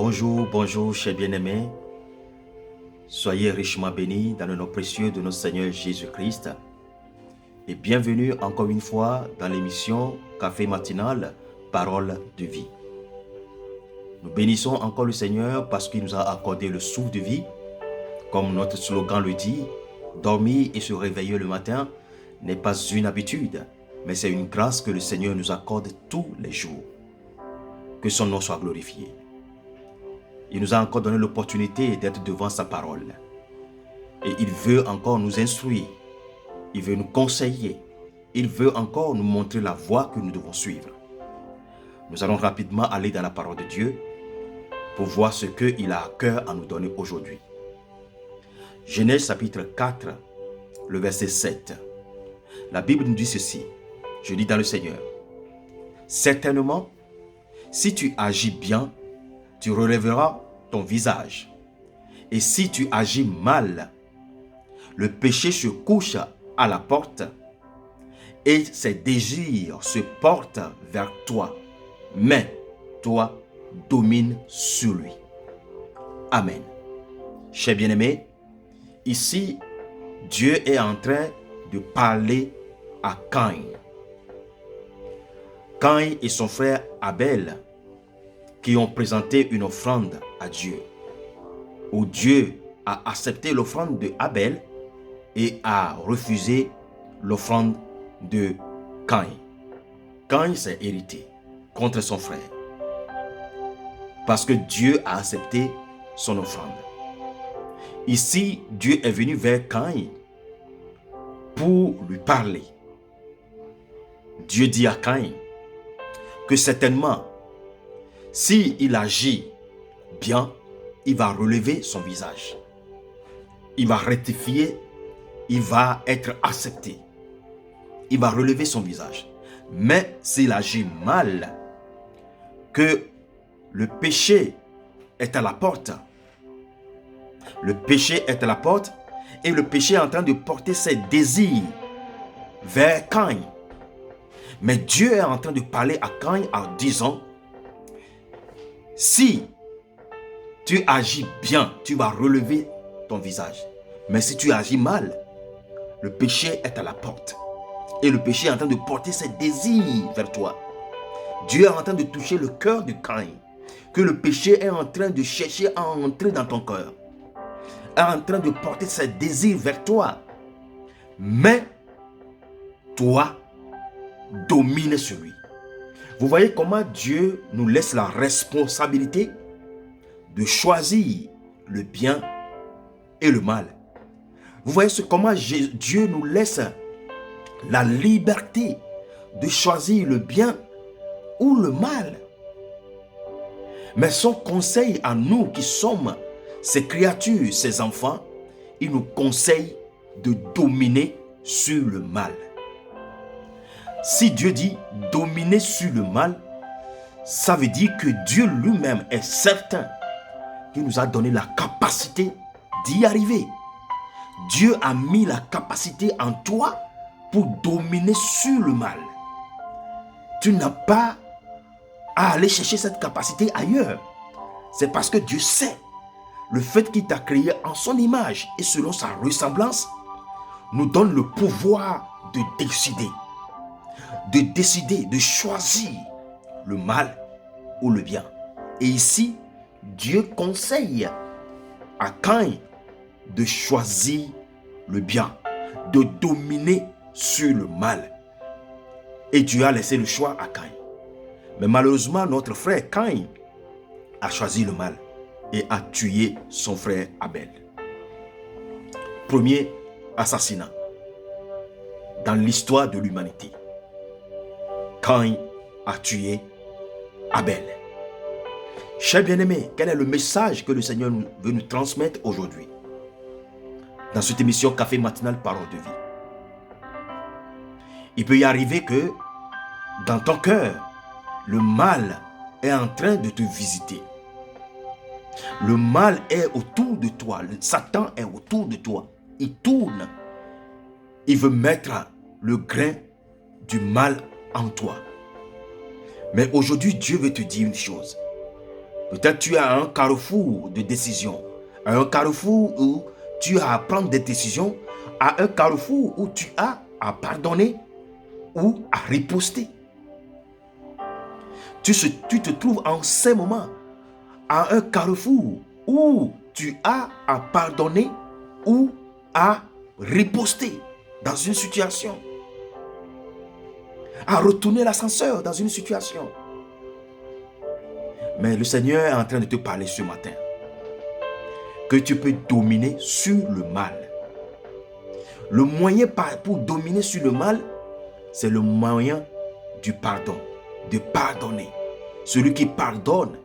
Bonjour, bonjour, chers bien-aimés. Soyez richement bénis dans le nom précieux de notre Seigneur Jésus-Christ. Et bienvenue encore une fois dans l'émission Café matinal, Parole de vie. Nous bénissons encore le Seigneur parce qu'il nous a accordé le souffle de vie. Comme notre slogan le dit, dormir et se réveiller le matin n'est pas une habitude, mais c'est une grâce que le Seigneur nous accorde tous les jours. Que son nom soit glorifié. Il nous a encore donné l'opportunité d'être devant sa parole. Et il veut encore nous instruire. Il veut nous conseiller. Il veut encore nous montrer la voie que nous devons suivre. Nous allons rapidement aller dans la parole de Dieu pour voir ce qu'il a à cœur à nous donner aujourd'hui. Genèse chapitre 4, le verset 7. La Bible nous dit ceci. Je lis dans le Seigneur. Certainement, si tu agis bien, tu relèveras ton visage. Et si tu agis mal, le péché se couche à la porte et ses désirs se portent vers toi. Mais toi, domine sur lui. Amen. Chers bien-aimés, ici, Dieu est en train de parler à Caïn. Caïn et son frère Abel qui ont présenté une offrande à Dieu, où Dieu a accepté l'offrande de Abel et a refusé l'offrande de Caïn. Caïn s'est hérité contre son frère parce que Dieu a accepté son offrande. Ici, Dieu est venu vers Caïn pour lui parler. Dieu dit à Caïn que certainement, s'il agit bien, il va relever son visage. Il va rectifier, il va être accepté. Il va relever son visage. Mais s'il agit mal, que le péché est à la porte. Le péché est à la porte et le péché est en train de porter ses désirs vers Caïn. Mais Dieu est en train de parler à Caïn en disant, si tu agis bien, tu vas relever ton visage. Mais si tu agis mal, le péché est à la porte. Et le péché est en train de porter ses désirs vers toi. Dieu est en train de toucher le cœur de Caïn. Que le péché est en train de chercher à entrer dans ton cœur. Est en train de porter ses désirs vers toi. Mais toi, domine sur lui. Vous voyez comment Dieu nous laisse la responsabilité de choisir le bien et le mal. Vous voyez comment Dieu nous laisse la liberté de choisir le bien ou le mal. Mais son conseil à nous qui sommes ses créatures, ses enfants, il nous conseille de dominer sur le mal. Si Dieu dit dominer sur le mal, ça veut dire que Dieu lui-même est certain qu'il nous a donné la capacité d'y arriver. Dieu a mis la capacité en toi pour dominer sur le mal. Tu n'as pas à aller chercher cette capacité ailleurs. C'est parce que Dieu sait. Le fait qu'il t'a créé en son image et selon sa ressemblance nous donne le pouvoir de décider, de choisir le mal ou le bien. Et ici, Dieu conseille à Caïn de choisir le bien, de dominer sur le mal. Et Dieu a laissé le choix à Caïn. Mais malheureusement, notre frère Caïn a choisi le mal et a tué son frère Abel. Premier assassinat dans l'histoire de l'humanité. Caïn a tué Abel. Chers bien-aimés, quel est le message que le Seigneur veut nous transmettre aujourd'hui dans cette émission Café matinal Parole de vie? Il peut y arriver que dans ton cœur, le mal est en train de te visiter. Le mal est autour de toi. Le Satan est autour de toi. Il tourne. Il veut mettre le grain du mal en toi. Mais aujourd'hui, Dieu veut te dire une chose. Peut-être tu es à un carrefour de décision. À un carrefour où tu as à prendre des décisions. À un carrefour où tu as à pardonner ou à riposter. Tu te trouves en ces moments à un carrefour où tu as à pardonner ou à riposter dans une situation. À retourner l'ascenseur dans une situation. Mais le Seigneur est en train de te parler ce matin. Que tu peux dominer sur le mal. Le moyen pour dominer sur le mal, c'est le moyen du pardon. De pardonner. Celui qui pardonne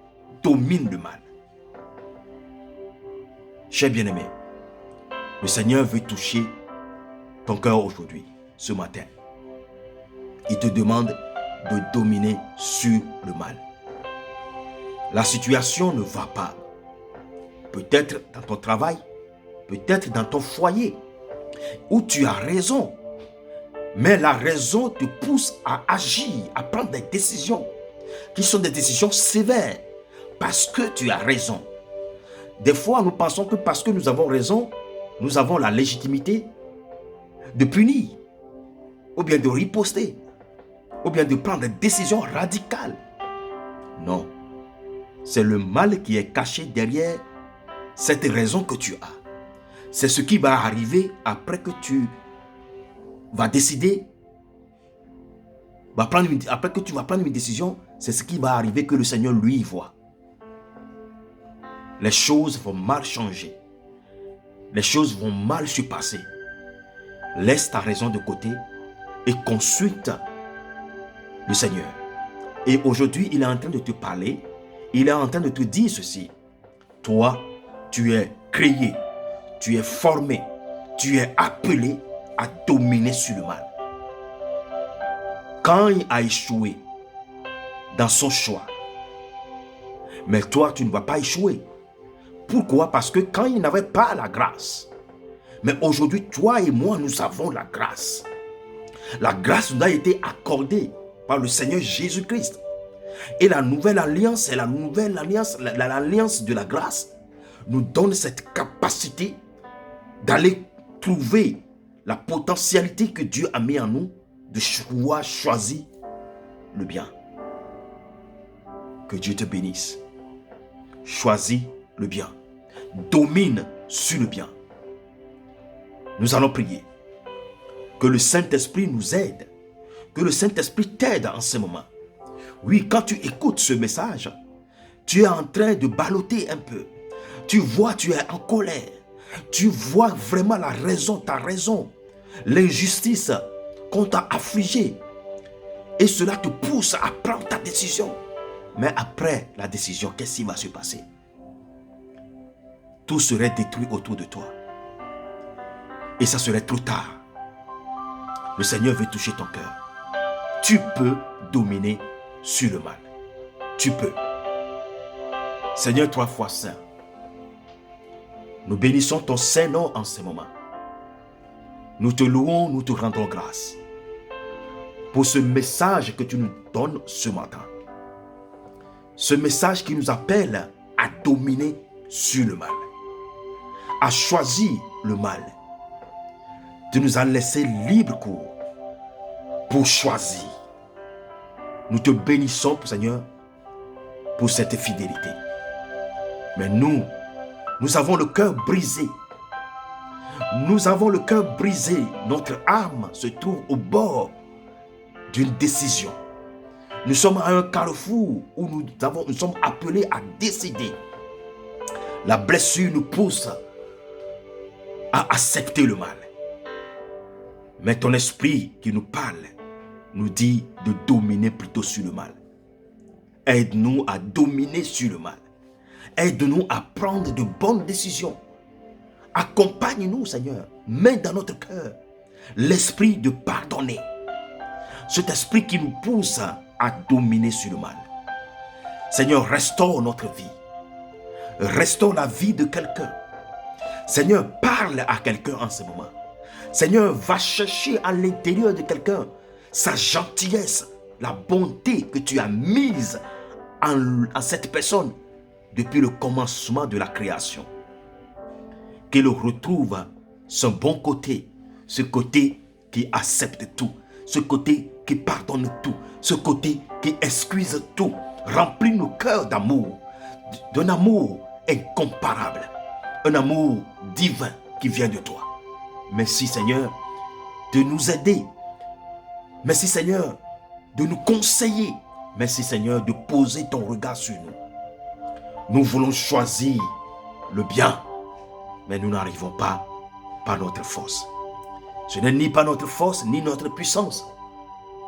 domine le mal. Cher bien-aimé, le Seigneur veut toucher ton cœur aujourd'hui, ce matin. Il te demande de dominer sur le mal. La situation ne va pas. Peut-être dans ton travail, peut-être dans ton foyer, où tu as raison. Mais la raison te pousse à agir, à prendre des décisions qui sont des décisions sévères parce que tu as raison. Des fois, nous pensons que parce que nous avons raison, nous avons la légitimité de punir, ou bien de riposter, ou bien de prendre des décisions radicales. Non, c'est le mal qui est caché derrière cette raison que tu as. C'est ce qui va arriver après que tu vas décider, après que tu vas prendre une décision, c'est ce qui va arriver que le Seigneur lui voit. Les choses vont mal changer. Les choses vont mal se passer. Laisse ta raison de côté et consulte le Seigneur. Et aujourd'hui, il est en train de te parler. Il est en train de te dire ceci. Toi, tu es créé, tu es formé, tu es appelé à dominer sur le mal. Caïn a échoué dans son choix. Mais toi, tu ne vas pas échouer. Pourquoi? Parce que Caïn n'avait pas la grâce. Mais aujourd'hui, toi et moi, nous avons la grâce. La grâce nous a été accordée par le Seigneur Jésus-Christ. Et la nouvelle alliance, c'est la nouvelle alliance, l'alliance de la grâce, nous donne cette capacité d'aller trouver la potentialité que Dieu a mis en nous, de choisir le bien. Que Dieu te bénisse. Choisis le bien. Domine sur le bien. Nous allons prier. Que le Saint-Esprit nous aide. Que le Saint-Esprit t'aide en ce moment. Oui, quand tu écoutes ce message, tu es en train de balloter un peu. Tu vois, tu es en colère. Tu vois vraiment la raison, ta raison. L'injustice qu'on t'a affligée. Et cela te pousse à prendre ta décision. Mais après la décision, qu'est-ce qui va se passer? Tout serait détruit autour de toi. Et ça serait trop tard. Le Seigneur veut toucher ton cœur. Tu peux dominer sur le mal. Tu peux. Seigneur, 3 fois saint, nous bénissons ton saint nom en ce moment. Nous te louons, nous te rendons grâce pour ce message que tu nous donnes ce matin. Ce message qui nous appelle à dominer sur le mal, à choisir le mal. Tu nous as laissé libre cours pour choisir. Nous te bénissons, Seigneur, pour cette fidélité. Mais nous avons le cœur brisé. Nous avons le cœur brisé. Notre âme se trouve au bord d'une décision. Nous sommes à un carrefour où nous sommes appelés à décider. La blessure nous pousse à accepter le mal. Mais ton esprit qui nous parle nous dit de dominer plutôt sur le mal. Aide-nous à dominer sur le mal. Aide-nous à prendre de bonnes décisions. Accompagne-nous, Seigneur. Mets dans notre cœur l'esprit de pardonner. Cet esprit qui nous pousse à dominer sur le mal. Seigneur, restaure notre vie. Restaure la vie de quelqu'un. Seigneur, parle à quelqu'un en ce moment. Seigneur, va chercher à l'intérieur de quelqu'un sa gentillesse, la bonté que tu as mise en cette personne depuis le commencement de la création. Qu'il retrouve son bon côté, ce côté qui accepte tout, ce côté qui pardonne tout, ce côté qui excuse tout. Remplis nos cœurs d'amour, d'un amour incomparable, un amour divin qui vient de toi. Merci Seigneur de nous aider. Merci Seigneur de nous conseiller. Merci Seigneur de poser ton regard sur nous. Nous voulons choisir le bien, mais nous n'arrivons pas par notre force. Ce n'est ni par notre force, ni notre puissance,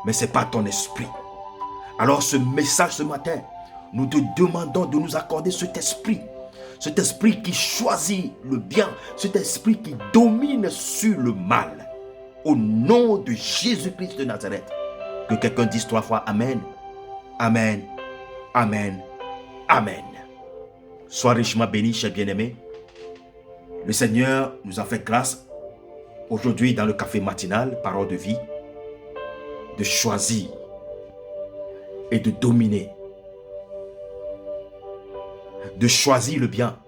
mais c'est par ton esprit. Alors ce message ce matin, nous te demandons de nous accorder cet esprit qui choisit le bien, cet esprit qui domine sur le mal. Au nom de Jésus-Christ de Nazareth, que quelqu'un dise 3 fois Amen, Amen, Amen, Amen. Sois richement béni, cher bien-aimé. Le Seigneur nous a fait grâce aujourd'hui dans le café matinal, parole de vie, de choisir et de dominer. De choisir le bien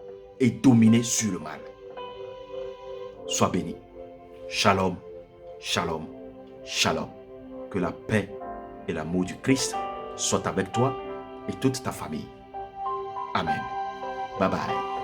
et dominer sur le mal. Sois béni. Shalom, shalom, shalom. Que la paix et l'amour du Christ soient avec toi et toute ta famille. Amen. Bye bye.